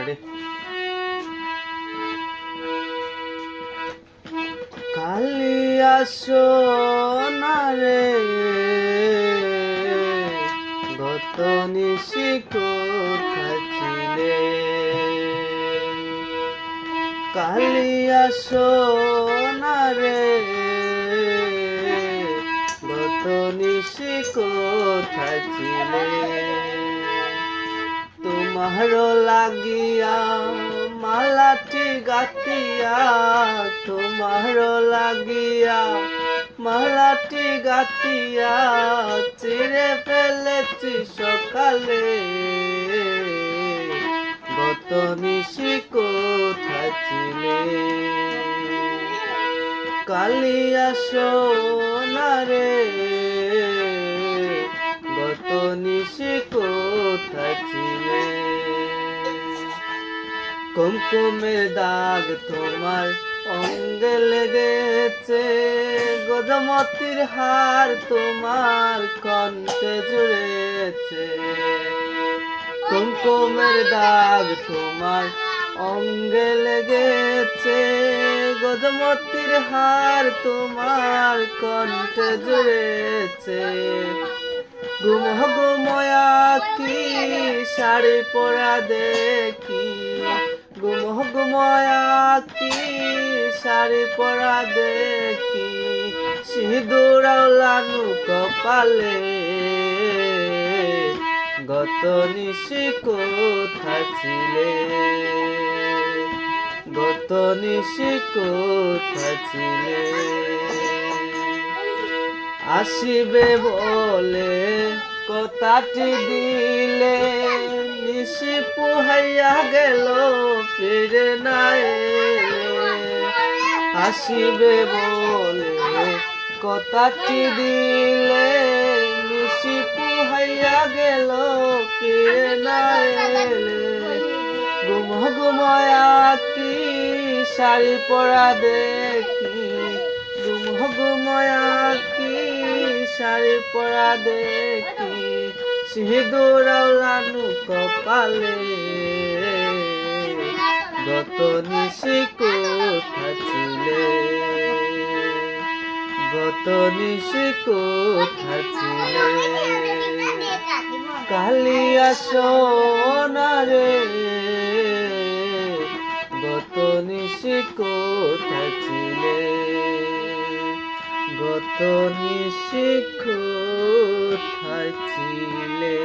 রে। কালিয়া সোনা রে গত নিশি কোথায় ছিলে, কালিয়া সোনা রে গত নিশি কোথায় ছিলে। তোমার লাগিয়া মালাটি গাতিয়া, তোমার লাগিয়া মালাটি গাতিয়া চিরে ফেলেছি সকালে, গত নিশি কোথায় ছিলে। কালিয়া সোনা রে গত নিশি কোথায় ছিলে। কুমকুমের দাগ তোমার অঙ্গে লেগেছে, গজমতির হার তোমার কণ্ঠে জুড়েছে। কুমকুমের দাগ তোমার অঙ্গে লেগেছে, গজমতির হার তোমার কণ্ঠে জুড়েছে। গুমহ গুময়া কি শাড়ি পরা দেখি, গুমহ গুময়া কি শাড়ি পরা দেখি, সিঁদুর লানু কপালে, গত নিশি কোথায় ছিলে, গত নিশি কোথায় ছিলে। আসিবে বলে কথাটি দিলে, নিশি পুহাইয়া গেল ফিরে না এলে। আসিবে বলে কথাটি দিলে, নিশি পুহাইয়া গেল ফিরে না এলে। গুমহ গুময়া কি শাড়ি পরা দেখি, গুমহ গুময়া কি শাড়ি পরা দেখি, সিঁদুর লানু কপালে, গত নিশি কোথায় ছিলে, গত নিশি কোথায় ছিলে। কালিয়া সোনা রে গত নিশি কোথায় ছিলে, গত নিশি কোথায় ছিলে।